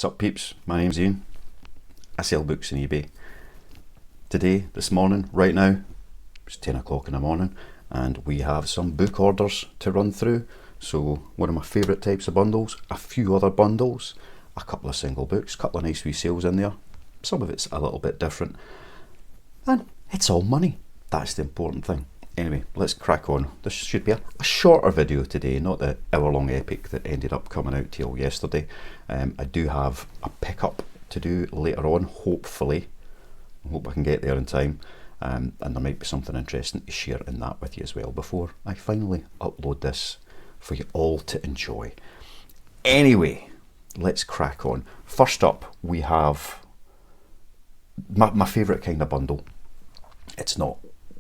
Sup peeps, my name's Ian. I sell books on eBay. Today, this morning, right now, it's 10 o'clock in the morning and we have some book orders to run through. So one of my favourite types of bundles, a few other bundles, a couple of single books, a couple of nice wee sales in there. Some of it's a little bit different. And it's all money. That's the important thing. Anyway, let's crack on. This should be a shorter video today, not the hour-long epic that ended up coming out till yesterday. I do have a pickup to do later on, hopefully. I hope I can get there in time. And there might be something interesting to share in that with you as well before I finally upload this for you all to enjoy. Anyway, let's crack on. First up, we have my favourite kind of bundle. It's not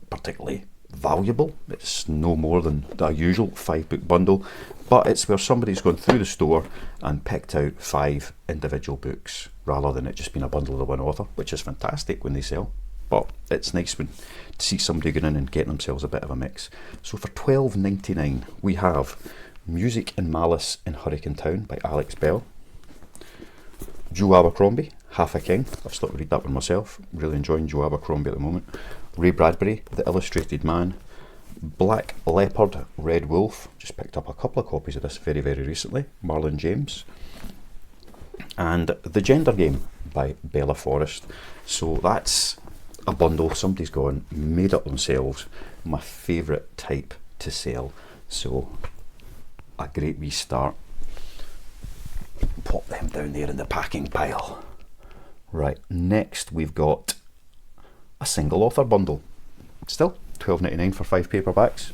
particularly valuable, it's no more than the usual 5-book bundle, but it's where somebody's gone through the store and picked out 5 individual books rather than it just being a bundle of the one author, which is fantastic when they sell. But it's nice to see somebody going in and getting themselves a bit of a mix. So for $12.99 we have Music and Malice in Hurricane Town by Alex Bell, Joe Abercrombie, Half a King. I've started to read that one myself, really enjoying Joe Abercrombie at the moment. Ray Bradbury, The Illustrated Man, Black Leopard, Red Wolf, just picked up a couple of copies of this very recently, Marlon James, and The Gender Game by Bella Forrest. So that's a bundle somebody's gone, made up themselves, my favourite type to sell, so a great wee start. Pop them down there in the packing pile. Right, next we've got a single author bundle, still $12.99 for 5 paperbacks,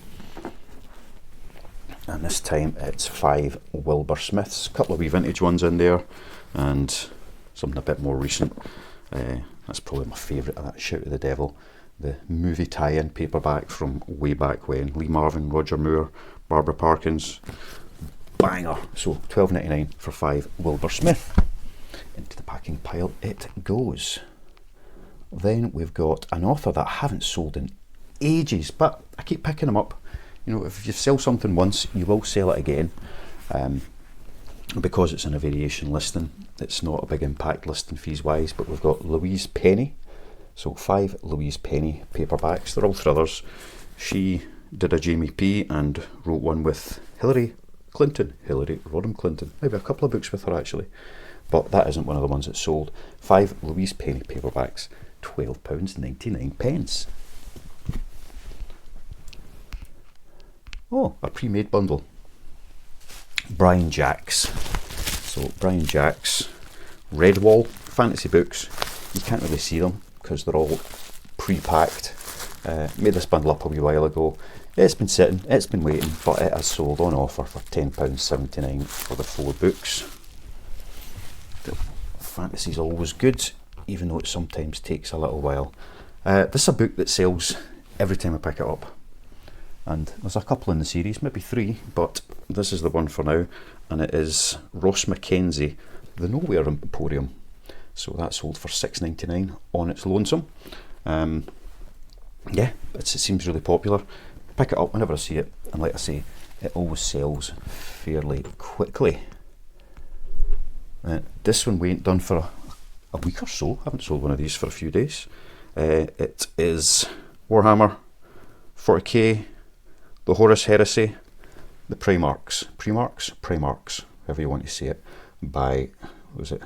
and this time it's 5 Wilbur Smiths, a couple of wee vintage ones in there and something a bit more recent. That's probably my favourite of that, Shout of the Devil, the movie tie-in paperback from way back when, Lee Marvin, Roger Moore, Barbara Parkins, banger. So $12.99 for 5 Wilbur Smith. Into the packing pile it goes. Then we've got an author that I haven't sold in ages, but I keep picking them up. You know, if you sell something once, you will sell it again. Because it's in a variation listing, it's not a big impact listing fees wise, but we've got Louise Penny. So 5 Louise Penny paperbacks. They're all thrillers. She did a Jamie P and wrote one with Hillary Rodham Clinton. Maybe a couple of books with her actually. But that isn't one of the ones that's sold. 5 Louise Penny paperbacks, £12.99. Oh, a pre-made bundle. Brian Jacks. So Brian Jacks, Redwall fantasy books. You can't really see them because they're all pre-packed. Made this bundle up a wee while ago. It's been sitting, it's been waiting, but it has sold on offer for £10.79 for the 4 books. Fantasy's always good, even though it sometimes takes a little while. This is a book that sells every time I pick it up, and there's a couple in the series, maybe 3, but this is the one for now, and it is Ross Mackenzie, The Nowhere Emporium. So that sold for $6.99 on its lonesome. Yeah, it seems really popular. Pick it up whenever I see it, and like I say, it always sells fairly quickly. This one we ain't done for a week or so. I haven't sold one of these for a few days. It is Warhammer 40k, the Horus Heresy, the Primarchs, however you want to say it, by, what was it?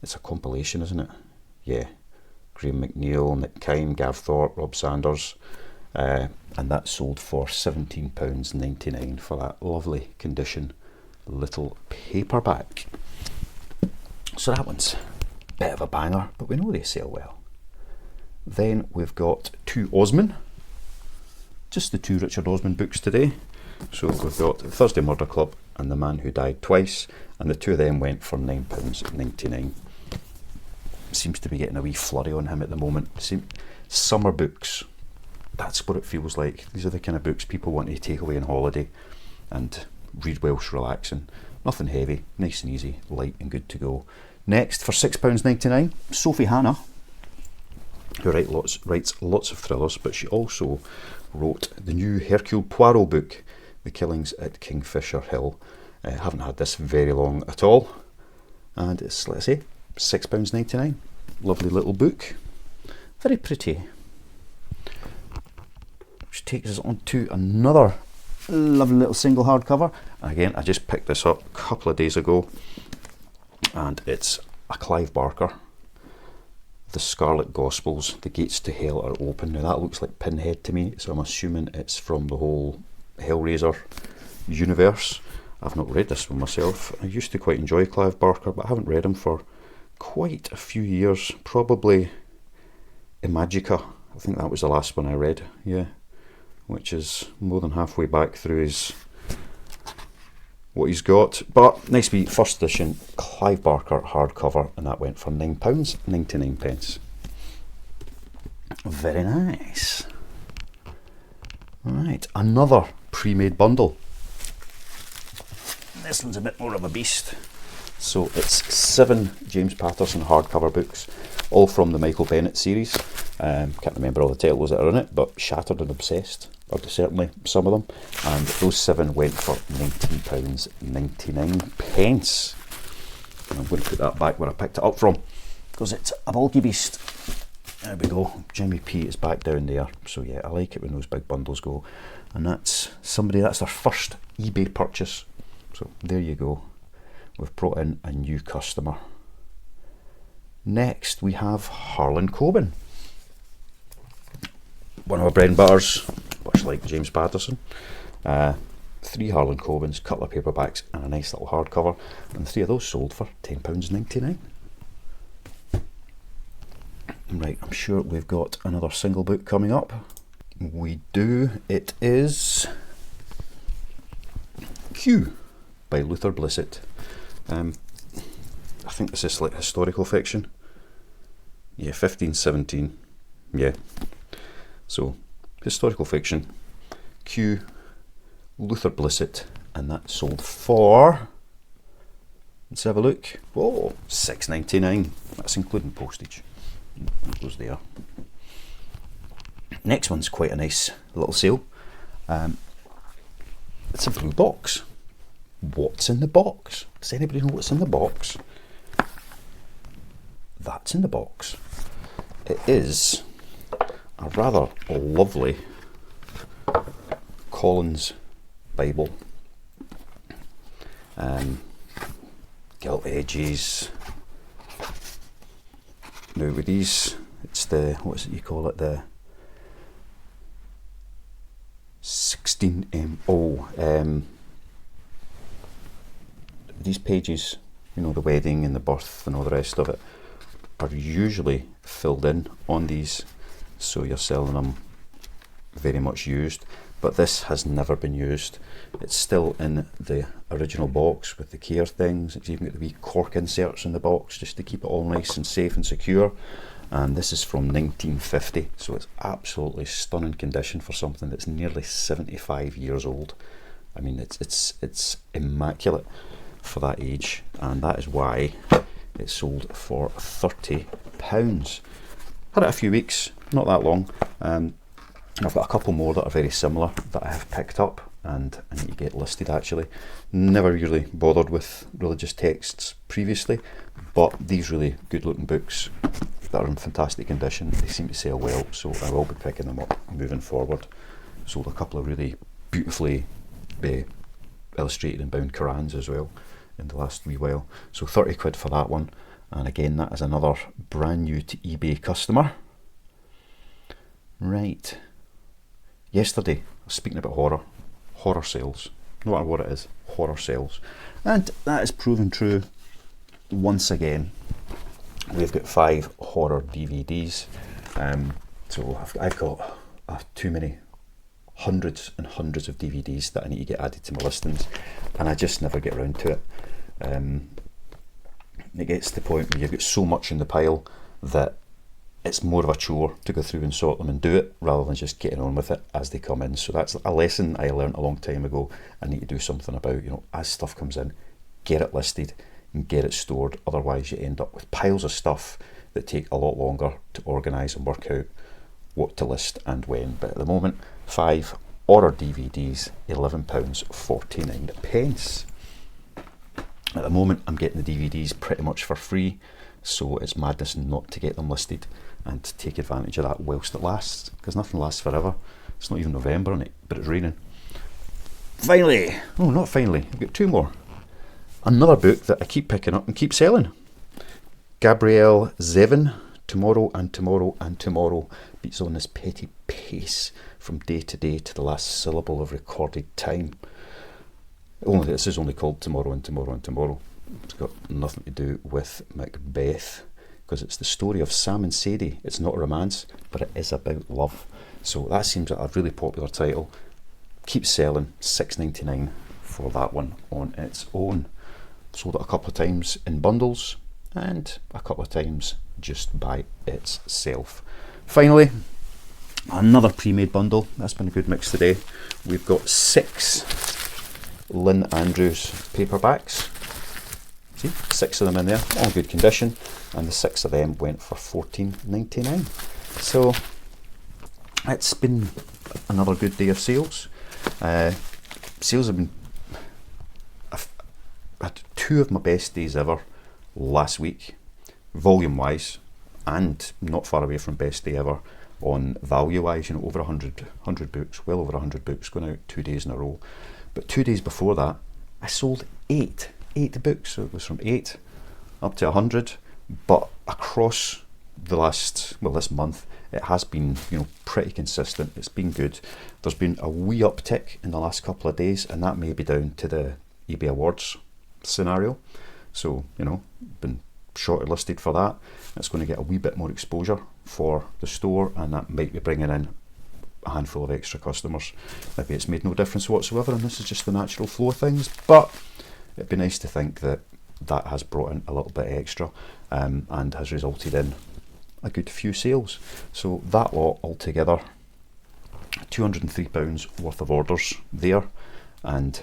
It's a compilation, isn't it? Yeah. Graham McNeil, Nick Kime, Gav Thorpe, Rob Sanders, and that sold for £17.99 for that lovely condition little paperback. So that one's a bit of a banger, but we know they sell well. Then we've got 2 Osman, just the 2 Richard Osman books today. So we've got Thursday Murder Club and The Man Who Died Twice, and the 2 of them went for £9.99. Seems to be getting a wee flurry on him at the moment. Summer books, that's what it feels like. These are the kind of books people want to take away on holiday and read whilst relaxing. Nothing heavy, nice and easy, light and good to go. Next, for £6.99, Sophie Hannah, who writes lots of thrillers, but she also wrote the new Hercule Poirot book, The Killings at Kingfisher Hill. I haven't had this very long at all. and it's, let's say, £6.99. Lovely little book, very pretty. Which takes us on to another lovely little single hardcover. Again, I just picked this up a couple of days ago, and it's a Clive Barker, The Scarlet Gospels, The Gates to Hell Are Open. Now that looks like Pinhead to me, so I'm assuming it's from the whole Hellraiser universe. I've not read this one myself. I used to quite enjoy Clive Barker, but I haven't read him for quite a few years. Probably Imagica, I think that was the last one I read, yeah, which is more than halfway back through his what he's got. But nice wee first edition Clive Barker hardcover, and that went for £9.99. Very nice. Right, another pre-made bundle. This one's a bit more of a beast. So it's 7 James Patterson hardcover books, all from the Michael Bennett series. Can't remember all the titles that are in it, but Shattered and Obsessed are certainly some of them. And those 7 went for £19.99. And I'm going to put that back where I picked it up from, because it's a bulky beast. There we go. Jimmy P is back down there. So yeah, I like it when those big bundles go. And that's that's their first eBay purchase. So there you go. We've brought in a new customer. Next we have Harlan Coben. One of our bread and butters, much like James Patterson. 3 Harlan Cobens, couple of paperbacks and a nice little hardcover. And 3 of those sold for £10.99. Right, I'm sure we've got another single book coming up. We do. It is Q by Luther Blissett. I think this is like historical fiction. Yeah, 1517. Yeah. So, historical fiction. Q, Luther Blissett, and that sold for, let's have a look. Oh, £6.99. That's including postage. That goes there. Next one's quite a nice little sale. It's a blue box. What's in the box? Does anybody know what's in the box? That's in the box. It is a rather lovely Collins Bible. Gilt edges. Now with these, it's the, what is it you call it, the 16MO. These pages, you know, the wedding and the birth and all the rest of it, are usually filled in on these, so you're selling them very much used, but this has never been used. It's still in the original box with the care things. It's even got the wee cork inserts in the box just to keep it all nice and safe and secure. And this is from 1950, so it's absolutely stunning condition for something that's nearly 75 years old. I mean, it's immaculate for that age, and that is why it sold for £30. Had it a few weeks, not that long. I've got a couple more that are very similar that I have picked up and I need to get listed actually. Never really bothered with religious texts previously, but these really good looking books that are in fantastic condition, they seem to sell well, so I will be picking them up moving forward. Sold a couple of really beautifully illustrated and bound Qurans as well in the last wee while. So £30 for that one, and again that is another brand new to eBay customer. Right, yesterday I was speaking about horror sales, no matter what it is, horror sales, and that is proven true once again. We've got 5 horror DVDs, so I've got too many, hundreds and hundreds of DVDs that I need to get added to my listings, and I just never get around to it. It gets to the point where you've got so much in the pile that it's more of a chore to go through and sort them and do it, rather than just getting on with it as they come in. So that's a lesson I learned a long time ago. I need to do something about, you know, as stuff comes in, get it listed and get it stored. Otherwise you end up with piles of stuff that take a lot longer to organise and work out what to list and when. But at the moment, 5 horror DVDs, £11.49. At the moment I'm getting the DVDs pretty much for free, so it's madness not to get them listed and to take advantage of that whilst it lasts, because nothing lasts forever. It's not even November in it, but it's raining. Finally, oh not finally, I've got two more. Another book that I keep picking up and keep selling. Gabrielle Zevin, Tomorrow and Tomorrow and Tomorrow, beats on this petty pace from day to day to the last syllable of recorded time. Only this is only called Tomorrow and Tomorrow and Tomorrow. It's got nothing to do with Macbeth, because it's the story of Sam and Sadie. It's not a romance, but it is about love. So that seems like a really popular title. Keep selling, $6.99 for that one on its own. Sold it a couple of times in bundles and a couple of times just by itself. Finally, another pre-made bundle. That's been a good mix today. We've got 6 Lynn Andrews paperbacks. See, 6 of them in there, all in good condition, and the 6 of them went for $14.99. So it's been another good day of sales. Sales have been, I've had 2 of my best days ever last week, volume wise, and not far away from best day ever on value wise. You know, over 100 books, well over 100 books going out 2 days in a row. But 2 days before that I sold 8 books, so it was from 8 up to 100. But across the last, well, this month, it has been, you know, pretty consistent. It's been good. There's been a wee uptick in the last couple of days, and that may be down to the eBay awards scenario. So, you know, been shortlisted for that. It's going to get a wee bit more exposure for the store, and that might be bringing in a handful of extra customers. Maybe it's made no difference whatsoever, and this is just the natural flow of things, but it'd be nice to think that that has brought in a little bit extra, and has resulted in a good few sales. So that lot altogether, £203 worth of orders there, and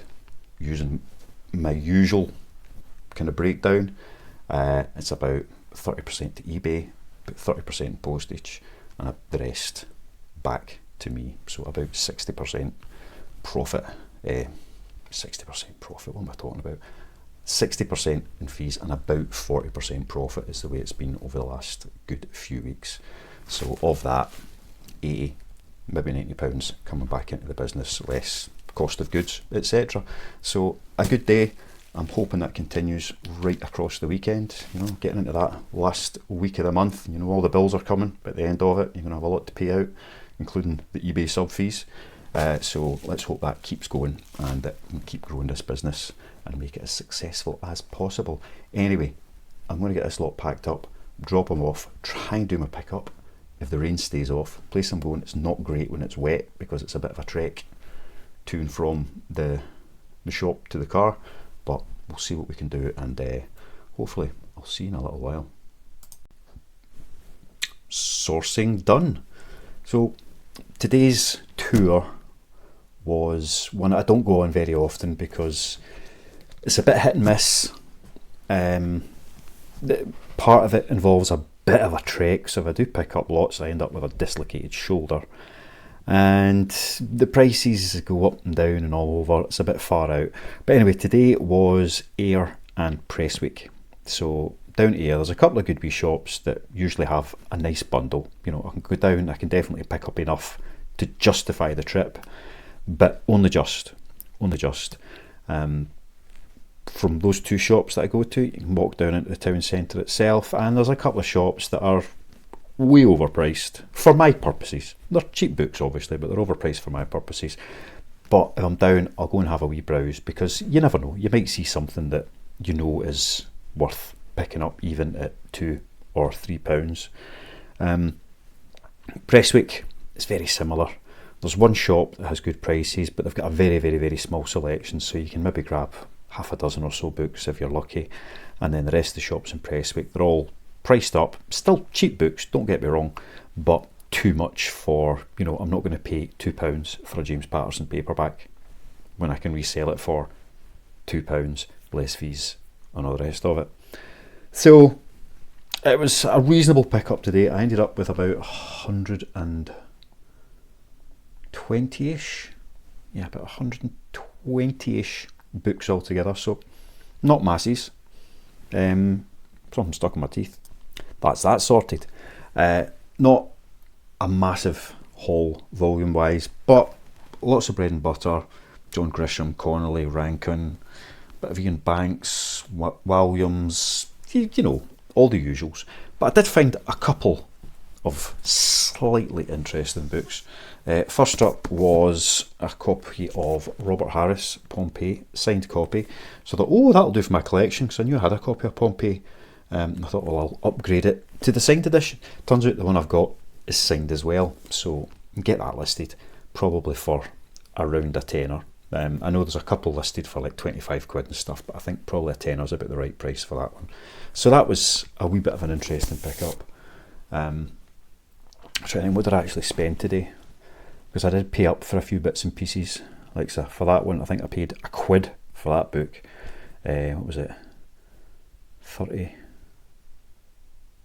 using my usual kind of breakdown, it's about 30% to eBay, about 30% postage, and the rest back to me. So about 60% profit. 60% profit, what am I talking about? 60% in fees and about 40% profit is the way it's been over the last good few weeks. So of that, 80, maybe £90 coming back into the business, less cost of goods, etc. So a good day. I'm hoping that continues right across the weekend. You know, getting into that last week of the month, you know, all the bills are coming at the end of it. You're going to have a lot to pay out, including the eBay sub fees. So let's hope that keeps going, and that we can keep growing this business and make it as successful as possible. Anyway, I'm going to get this lot packed up, drop them off, try and do my pickup. If the rain stays off, place I'm going, it's not great when it's wet because it's a bit of a trek to and from the shop to the car, but we'll see what we can do, and hopefully I'll see you in a little while. Sourcing done. So today's tour was one I don't go on very often because it's a bit hit and miss. Part of it involves a bit of a trek, so if I do pick up lots I end up with a dislocated shoulder, and the prices go up and down and all over. It's a bit far out. But anyway, today was Ayr and Press Week. So down here there's a couple of good wee shops that usually have a nice bundle. You know, I can go down, I can definitely pick up enough to justify the trip, but only just. From those 2 shops that I go to, you can walk down into the town centre itself, and there's a couple of shops that are way overpriced for my purposes. They're cheap books obviously, but they're overpriced for my purposes. But if I'm down, I'll go and have a wee browse, because you never know, you might see something that you know is worth picking up even at £2 or £3. Presswick is very similar. There's one shop that has good prices, but they've got a very, very, very small selection, so you can maybe grab half a dozen or so books if you're lucky, and then the rest of the shops in Presswick, they're all priced up. Still cheap books, don't get me wrong, but too much for, you know, I'm not going to pay £2 for a James Patterson paperback when I can resell it for £2, less fees and all the rest of it. So it was a reasonable pickup today. I ended up with about 120-ish, yeah, about 120-ish books altogether. So not masses. Something stuck in my teeth. That's that sorted. Not a massive haul volume wise, but lots of bread and butter. John Grisham, Connolly, Rankin, bit of Ian Banks, Williams, you know, all the usuals. But I did find a couple of slightly interesting books. First up was a copy of Robert Harris, Pompeii, signed copy. So I thought, oh, that'll do for my collection, because I knew I had a copy of Pompeii. I thought, well, I'll upgrade it to the signed edition. Turns out the one I've got is signed as well, so get that listed, probably for around a tenner. I know there's a couple listed for like 25 quid and stuff, but I think probably a tenner is about the right price for that one. So that was a wee bit of an interesting pickup. I'm trying to think what did I actually spend today, because I did pay up for a few bits and pieces. Like so for that one, I think I paid £1 for that book. What was it? 30,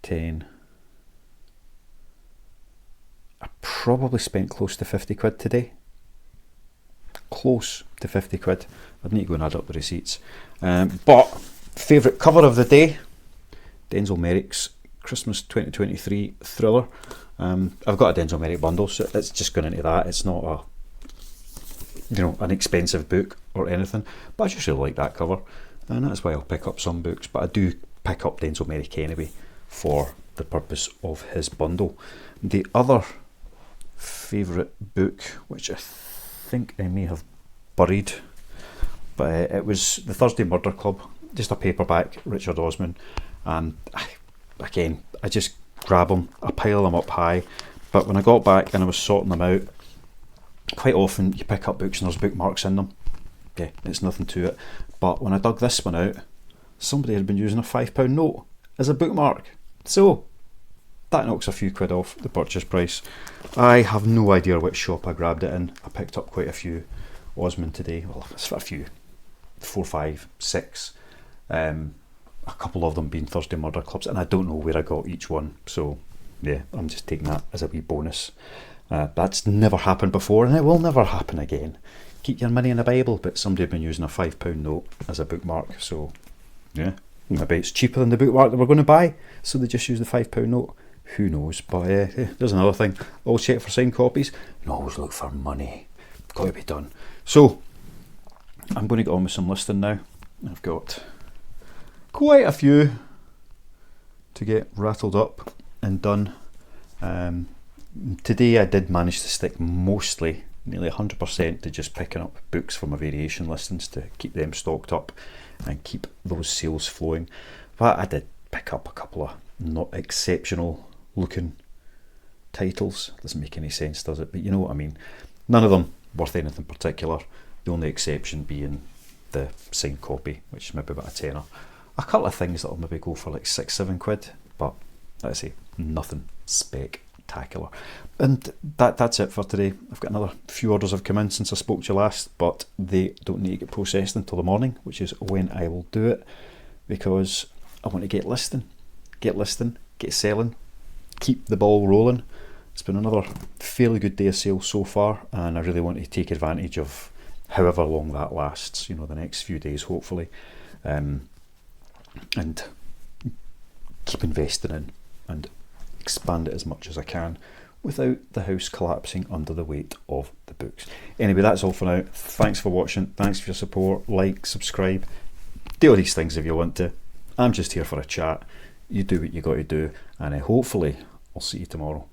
10. I probably spent close to 50 quid today. Close to 50 quid. I'd need to go and add up the receipts. But favourite cover of the day, Denzel Merrick's Christmas 2023 thriller. I've got a Denzel Merrick bundle, so it's just going into that. It's not a, you know, an expensive book or anything, but I just really like that cover, and that's why I'll pick up some books. But I do pick up Denzel Merrick anyway for the purpose of his bundle. The other favourite book, which I think I may have buried, but it was The Thursday Murder Club, just a paperback, Richard Osman, and again, I just grab them, I pile them up high, but when I got back and I was sorting them out, quite often you pick up books and there's bookmarks in them. Yeah, it's nothing to it, but when I dug this one out, somebody had been using a £5 note as a bookmark, so that knocks a few quid off the purchase price. I have no idea which shop I grabbed it in. I picked up quite a few Osman today. Well, it's a few, 4, 5, 6. A couple of them being Thursday Murder Clubs, and I don't know where I got each one. So yeah, I'm just taking that as a wee bonus. That's never happened before, and it will never happen again. Keep your money in a Bible, but somebody had been using a £5 note as a bookmark. So yeah, maybe it's cheaper than the bookmark that we're going to buy, so they just use the £5 note. Who knows? But there's another thing. Always check for signed copies. And always look for money. Got to be done. So I'm going to get on with some listing now. I've got quite a few to get rattled up and done. Today I did manage to stick mostly, nearly 100%, to just picking up books for my variation listings to keep them stocked up and keep those sales flowing. But I did pick up a couple of not exceptional looking titles. Doesn't make any sense, does it? But you know what I mean. None of them worth anything particular. The only exception being the signed copy, which is maybe about a tenner. A couple of things that'll maybe go for like 6, 7 quid, but like I say, nothing spectacular. And that's it for today. I've got another few orders have come in since I spoke to you last, but they don't need to get processed until the morning, which is when I will do it, because I want to get listing, get selling, keep the ball rolling. It's been another fairly good day of sales so far, and I really want to take advantage of however long that lasts, you know, the next few days hopefully, and keep investing in and expand it as much as I can without the house collapsing under the weight of the books. Anyway, that's all for now. Thanks for watching, thanks for your support. Like, subscribe, do all these things if you want to. I'm just here for a chat. You do what you got to do, and hopefully I'll see you tomorrow.